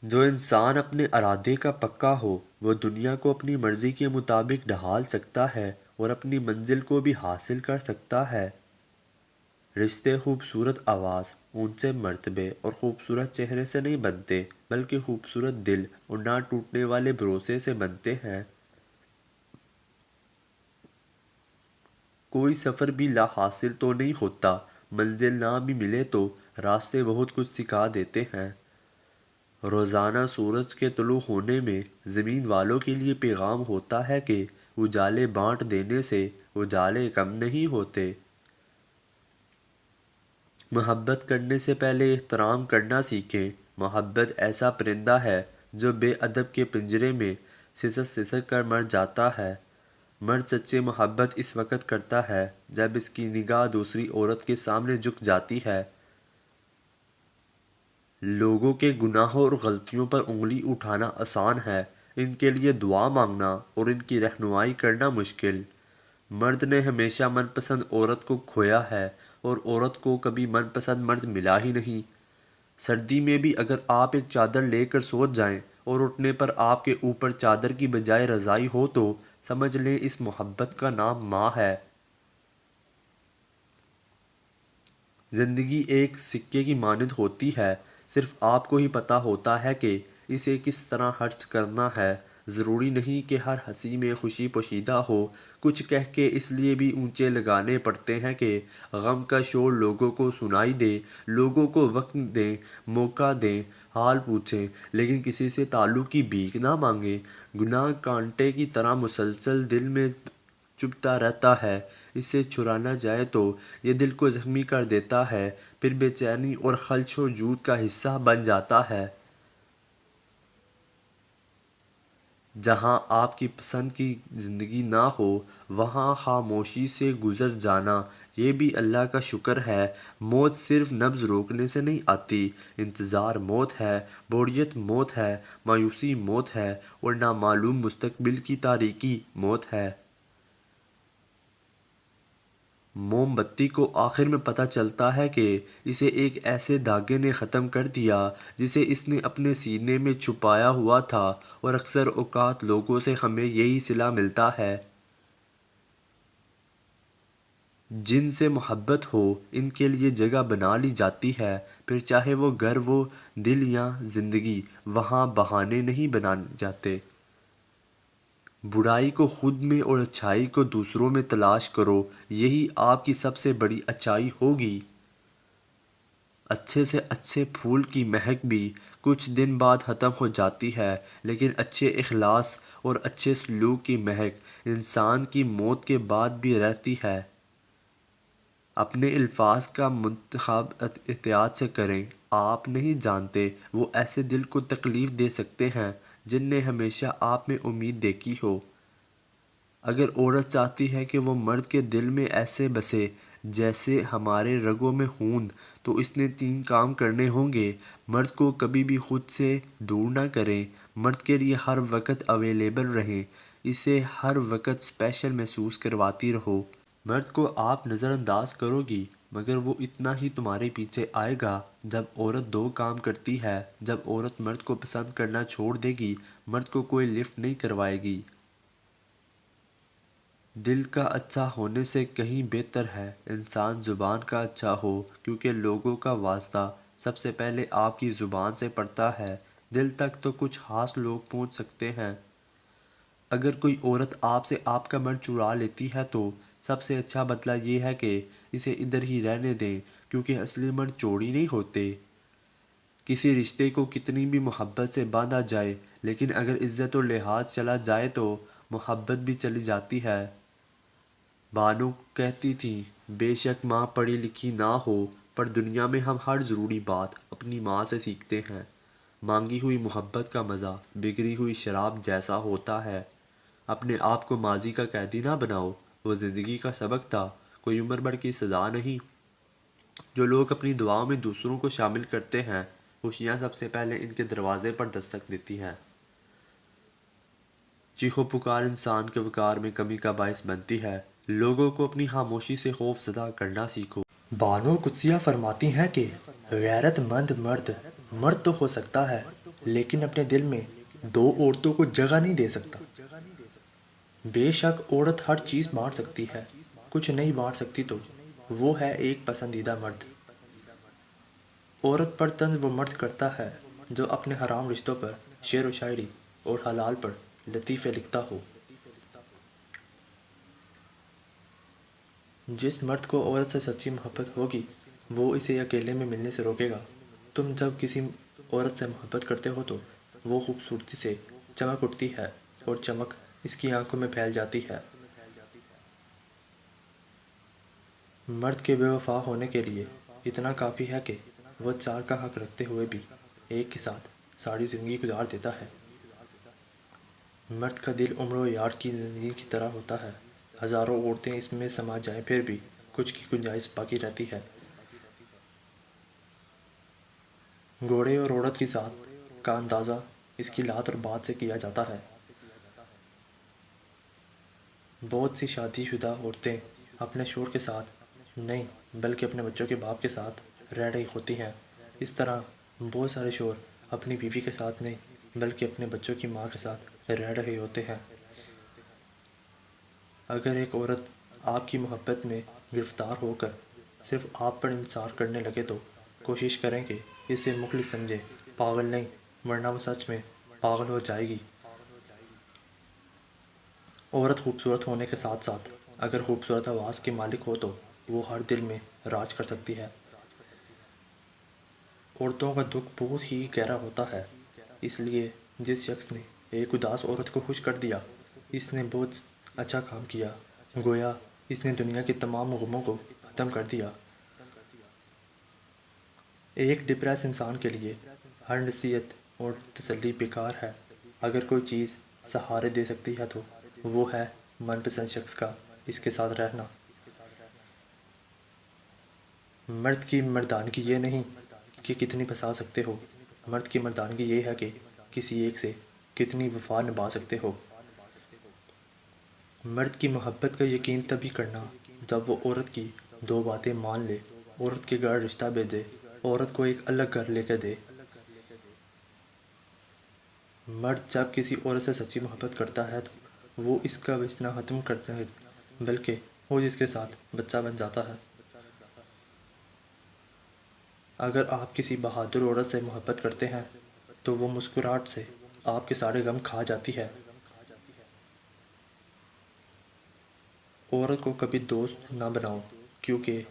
جو انسان اپنے ارادے کا پکا ہو وہ دنیا کو اپنی مرضی کے مطابق ڈھال سکتا ہے اور اپنی منزل کو بھی حاصل کر سکتا ہے۔ رشتے خوبصورت آواز، اونچے مرتبے اور خوبصورت چہرے سے نہیں بنتے، بلکہ خوبصورت دل اور نہ ٹوٹنے والے بھروسے سے بنتے ہیں۔ کوئی سفر بھی لا حاصل تو نہیں ہوتا، منزل نہ بھی ملے تو راستے بہت کچھ سکھا دیتے ہیں۔ روزانہ سورج کے طلوع ہونے میں زمین والوں کے لیے پیغام ہوتا ہے کہ اجالے بانٹ دینے سے اجالے کم نہیں ہوتے۔ محبت کرنے سے پہلے احترام کرنا سیکھیں۔ محبت ایسا پرندہ ہے جو بے ادب کے پنجرے میں سسک سسک کر مر جاتا ہے۔ مرد سچی محبت اس وقت کرتا ہے جب اس کی نگاہ دوسری عورت کے سامنے جھک جاتی ہے۔ لوگوں کے گناہوں اور غلطیوں پر انگلی اٹھانا آسان ہے، ان کے لیے دعا مانگنا اور ان کی رہنمائی کرنا مشکل۔ مرد نے ہمیشہ من پسند عورت کو کھویا ہے اور عورت کو کبھی من پسند مرد ملا ہی نہیں۔ سردی میں بھی اگر آپ ایک چادر لے کر سو جائیں اور اٹھنے پر آپ کے اوپر چادر کی بجائے رضائی ہو تو سمجھ لیں اس محبت کا نام ماں ہے۔ زندگی ایک سکے کی مانند ہوتی ہے، صرف آپ کو ہی پتہ ہوتا ہے کہ اسے کس طرح خرچ کرنا ہے۔ ضروری نہیں کہ ہر ہنسی میں خوشی پوشیدہ ہو، کچھ کہہ کے اس لیے بھی اونچے لگانے پڑتے ہیں کہ غم کا شور لوگوں کو سنائی دے۔ لوگوں کو وقت دیں، موقع دیں، حال پوچھیں، لیکن کسی سے تعلق کی بھیک نہ مانگیں۔ گناہ کانٹے کی طرح مسلسل دل میں چبھتا رہتا ہے، اسے چھڑانا جائے تو یہ دل کو زخمی کر دیتا ہے، پھر بے چینی اور خلش و جود کا حصہ بن جاتا ہے۔ جہاں آپ کی پسند کی زندگی نہ ہو وہاں خاموشی سے گزر جانا یہ بھی اللہ کا شکر ہے۔ موت صرف نبض روکنے سے نہیں آتی، انتظار موت ہے، بوڑھیت موت ہے، مایوسی موت ہے اور نامعلوم مستقبل کی تاریکی موت ہے۔ موم بتی کو آخر میں پتہ چلتا ہے کہ اسے ایک ایسے دھاگے نے ختم کر دیا جسے اس نے اپنے سینے میں چھپایا ہوا تھا، اور اکثر اوقات لوگوں سے ہمیں یہی صلہ ملتا ہے۔ جن سے محبت ہو ان کے لیے جگہ بنا لی جاتی ہے، پھر چاہے وہ گھر ہو، دل یا زندگی، وہاں بہانے نہیں بنائے جاتے۔ برائی کو خود میں اور اچھائی کو دوسروں میں تلاش کرو، یہی آپ کی سب سے بڑی اچائی ہوگی۔ اچھے سے اچھے پھول کی مہک بھی کچھ دن بعد ختم ہو جاتی ہے، لیکن اچھے اخلاص اور اچھے سلوک کی مہک انسان کی موت کے بعد بھی رہتی ہے۔ اپنے الفاظ کا منتخب احتیاط سے کریں، آپ نہیں جانتے وہ ایسے دل کو تکلیف دے سکتے ہیں جن نے ہمیشہ آپ میں امید دیکھی ہو۔ اگر عورت چاہتی ہے کہ وہ مرد کے دل میں ایسے بسے جیسے ہمارے رگوں میں خون، تو اس نے 3 کام کرنے ہوں گے۔ مرد کو کبھی بھی خود سے دور نہ کریں، مرد کے لیے ہر وقت اویلیبل رہیں، اسے ہر وقت اسپیشل محسوس کرواتی رہو۔ مرد کو آپ نظر انداز کرو گی مگر وہ اتنا ہی تمہارے پیچھے آئے گا۔ جب عورت 2 کام کرتی ہے، جب عورت مرد کو پسند کرنا چھوڑ دے گی، مرد کو کوئی لفٹ نہیں کروائے گی۔ دل کا اچھا ہونے سے کہیں بہتر ہے انسان زبان کا اچھا ہو، کیونکہ لوگوں کا واسطہ سب سے پہلے آپ کی زبان سے پڑتا ہے۔ دل تک تو کچھ خاص لوگ پہنچ سکتے ہیں۔ اگر کوئی عورت آپ سے آپ کا مرد چرا لیتی ہے تو سب سے اچھا بدلہ یہ ہے کہ اسے ادھر ہی رہنے دیں، کیونکہ اصلی مرد چوری نہیں ہوتے۔ کسی رشتے کو کتنی بھی محبت سے باندھا جائے، لیکن اگر عزت و لحاظ چلا جائے تو محبت بھی چلی جاتی ہے۔ بانو کہتی تھیں، بے شک ماں پڑھی لکھی نہ ہو، پر دنیا میں ہم ہر ضروری بات اپنی ماں سے سیکھتے ہیں۔ مانگی ہوئی محبت کا مزہ بگڑی ہوئی شراب جیسا ہوتا ہے۔ اپنے آپ کو ماضی کا قیدی نہ بناؤ، وہ زندگی کا سبق تھا، کوئی عمر بھر کی سزا نہیں۔ جو لوگ اپنی دعاؤں میں دوسروں کو شامل کرتے ہیں، خوشیاں سب سے پہلے ان کے دروازے پر دستک دیتی ہیں۔ چیخو پکار انسان کے وقار میں کمی کا باعث بنتی ہے۔ لوگوں کو اپنی خاموشی سے خوف زدہ کرنا سیکھو۔ بانو قدسیہ فرماتی ہیں کہ غیرت مند مرد مرد تو ہو سکتا ہے، لیکن اپنے دل میں دو عورتوں کو جگہ نہیں دے سکتا۔ بے شک عورت ہر چیز بانٹ سکتی ہے، کچھ نہیں بانٹ سکتی تو وہ ہے ایک پسندیدہ مرد۔ عورت پر طنز وہ مرد کرتا ہے جو اپنے حرام رشتوں پر شعر و شاعری اور حلال پر لطیفے لکھتا ہو۔ جس مرد کو عورت سے سچی محبت ہوگی وہ اسے اکیلے میں ملنے سے روکے گا۔ تم جب کسی عورت سے محبت کرتے ہو تو وہ خوبصورتی سے چمک اٹھتی ہے اور چمک اس کی آنکھوں میں پھیل جاتی ہے۔ مرد کے بے وفا ہونے کے لیے اتنا کافی ہے کہ وہ چار کا حق رکھتے ہوئے بھی ایک کے ساتھ ساری زندگی گزار دیتا ہے۔ مرد کا دل عمر و یار کی زندگی کی طرح ہوتا ہے، ہزاروں عورتیں اس میں سما جائیں پھر بھی کچھ کی گنجائش باقی رہتی ہے۔ گھوڑے اور عورت کی ذات کا اندازہ اس کی لات اور بات سے کیا جاتا ہے۔ بہت سی شادی شدہ عورتیں اپنے شوہر کے ساتھ نہیں بلکہ اپنے بچوں کے باپ کے ساتھ رہ رہی ہوتی ہیں۔ اس طرح بہت سارے شوہر اپنی بیوی کے ساتھ نہیں بلکہ اپنے بچوں کی ماں کے ساتھ رہ رہے ہوتے ہیں۔ اگر ایک عورت آپ کی محبت میں گرفتار ہو کر صرف آپ پر انحصار کرنے لگے تو کوشش کریں کہ اسے مخلص سمجھے، پاگل نہیں، ورنہ وہ سچ میں پاگل ہو جائے گی۔ عورت خوبصورت ہونے کے ساتھ ساتھ اگر خوبصورت آواز کی مالک ہو تو وہ ہر دل میں راج کر سکتی ہے۔ عورتوں کا دکھ بہت ہی گہرا ہوتا ہے، اس لیے جس شخص نے ایک اداس عورت کو خوش کر دیا اس نے بہت اچھا کام کیا، گویا اس نے دنیا کے تمام غموں کو ختم کر دیا۔ ایک ڈپریس انسان کے لیے ہر نصیحت اور تسلی بیکار ہے۔ اگر کوئی چیز سہارے دے سکتی ہے تو وہ ہے من پسند شخص کا اس کے ساتھ رہنا۔ مرد کی مردانگی یہ نہیں کہ کتنی پسا سکتے ہو، مرد کی مردانگی یہ ہے کہ کسی ایک سے کتنی وفا نبھا سکتے ہو۔ مرد کی محبت کا یقین تبھی کرنا جب وہ عورت کی دو باتیں مان لے، عورت کے گھر رشتہ بھیجے، عورت کو ایک الگ گھر لے کے دے۔ مرد جب کسی عورت سے سچی محبت کرتا ہے تو وہ اس کا بچنا ختم کرتا ہے بلکہ وہ اس کے ساتھ بچہ بن جاتا ہے۔ اگر آپ کسی بہادر عورت سے محبت کرتے ہیں تو وہ مسکراہٹ سے آپ کے سارے غم کھا جاتی ہے۔ عورت کو کبھی دوست نہ بناؤ کیونکہ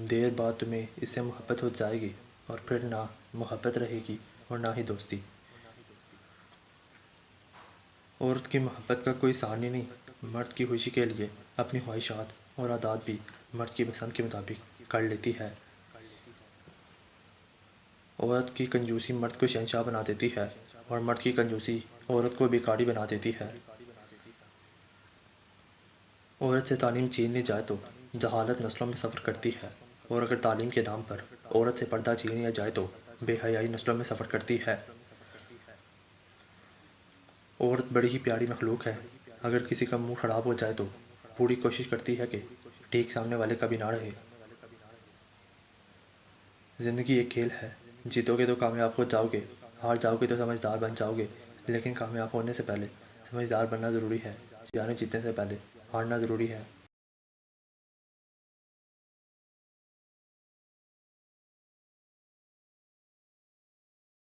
دیر بعد تمہیں اس سے محبت ہو جائے گی اور پھر نہ محبت رہے گی اور نہ ہی دوستی۔ عورت کی محبت کا کوئی ثانی نہیں، مرد کی خوشی کے لیے اپنی خواہشات اور عادات بھی مرد کی پسند کے مطابق کر لیتی ہے۔ عورت کی کنجوسی مرد کو شہنشاہ بنا دیتی ہے اور مرد کی کنجوسی عورت کو بیکاری بنا دیتی ہے۔ عورت سے تعلیم چھین لی جائے تو جہالت نسلوں میں سفر کرتی ہے، اور اگر تعلیم کے نام پر عورت سے پردہ چھین لیا جائے تو بے حیائی نسلوں میں سفر کرتی ہے۔ عورت بڑی ہی پیاری مخلوق ہے، اگر کسی کا منہ خراب ہو جائے تو پوری کوشش کرتی ہے کہ ٹھیک سامنے والے کا بھی نہ رہے۔ زندگی ایک کھیل ہے، جیتو گے تو کامیاب ہو جاؤ گے، ہار جاؤ گے تو سمجھدار بن جاؤ گے، لیکن کامیاب ہونے سے پہلے سمجھدار بننا ضروری ہے، یعنی جیتنے سے پہلے ہارنا ضروری ہے۔